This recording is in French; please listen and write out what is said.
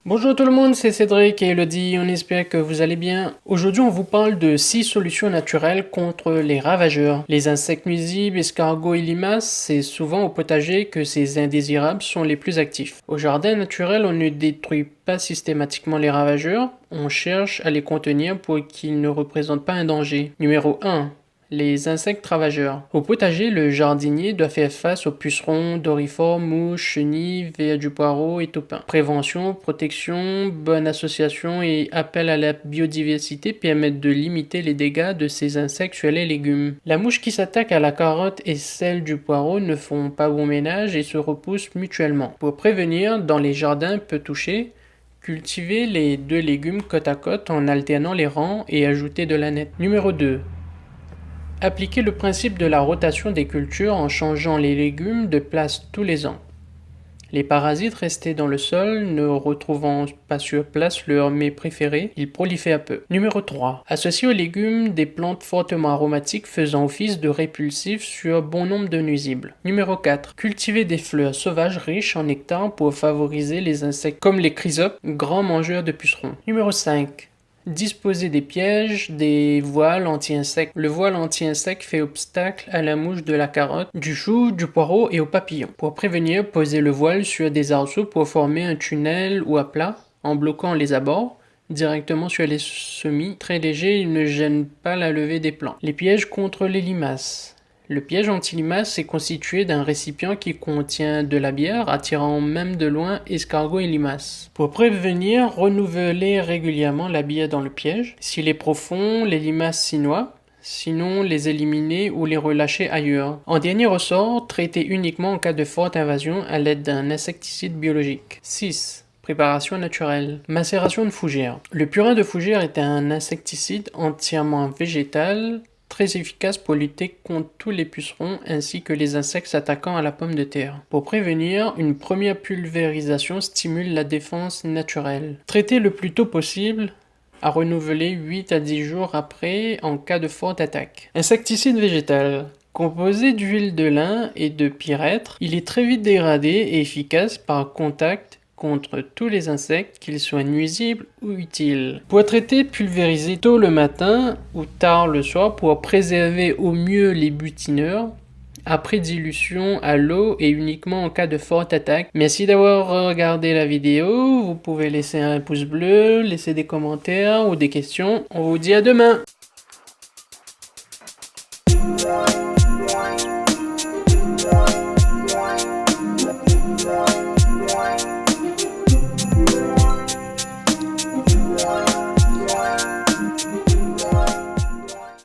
Bonjour tout le monde, c'est Cédric et Elodie, on espère que vous allez bien. Aujourd'hui on vous parle de 6 solutions naturelles contre les ravageurs. Les insectes nuisibles, escargots et limaces, c'est souvent au potager que ces indésirables sont les plus actifs. Au jardin naturel, on ne détruit pas systématiquement les ravageurs, on cherche à les contenir pour qu'ils ne représentent pas un danger. Numéro 1. Les insectes ravageurs. Au potager, le jardinier doit faire face aux pucerons, dorifores, mouches, chenilles, vers du poireau et taupins. Prévention, protection, bonne association et appel à la biodiversité permettent de limiter les dégâts de ces insectes sur les légumes. La mouche qui s'attaque à la carotte et celle du poireau ne font pas bon ménage et se repoussent mutuellement. Pour prévenir, dans les jardins peu touchés, cultivez les deux légumes côte à côte en alternant les rangs et ajoutez de la nette. Numéro 2. Appliquez le principe de la rotation des cultures en changeant les légumes de place tous les ans. Les parasites restés dans le sol, ne retrouvant pas sur place leur mets préféré, ils prolifèrent peu. Numéro 3. Associez aux légumes des plantes fortement aromatiques faisant office de répulsifs sur bon nombre de nuisibles. Numéro 4. Cultivez des fleurs sauvages riches en nectar pour favoriser les insectes comme les chrysopes, grands mangeurs de pucerons. Numéro 5. Disposer des pièges, des voiles anti-insectes. Le voile anti-insectes fait obstacle à la mouche de la carotte, du chou, du poireau et aux papillons. Pour prévenir, posez le voile sur des arceaux pour former un tunnel ou à plat, en bloquant les abords. Directement sur les semis, très légers, ils ne gênent pas la levée des plants. Les pièges contre les limaces. Le piège anti-limaces est constitué d'un récipient qui contient de la bière, attirant même de loin escargots et limaces. Pour prévenir, renouvelez régulièrement la bière dans le piège. S'il est profond, les limaces s'y noient. Sinon, les éliminer ou les relâcher ailleurs. En dernier ressort, traitez uniquement en cas de forte invasion à l'aide d'un insecticide biologique. 6. Préparation naturelle. Macération de fougères. Le purin de fougère est un insecticide entièrement végétal, très efficace pour lutter contre tous les pucerons ainsi que les insectes s'attaquant à la pomme de terre. Pour prévenir, une première pulvérisation stimule la défense naturelle. Traitez le plus tôt possible, à renouveler 8 à 10 jours après en cas de forte attaque. Insecticide végétal. Composé d'huile de lin et de pyrètre, il est très vite dégradé et efficace par contact contre tous les insectes, qu'ils soient nuisibles ou utiles. Pour traiter, pulvérisez tôt le matin ou tard le soir pour préserver au mieux les butineurs, après dilution à l'eau et uniquement en cas de forte attaque. Merci d'avoir regardé la vidéo, vous pouvez laisser un pouce bleu, laisser des commentaires ou des questions. On vous dit à demain!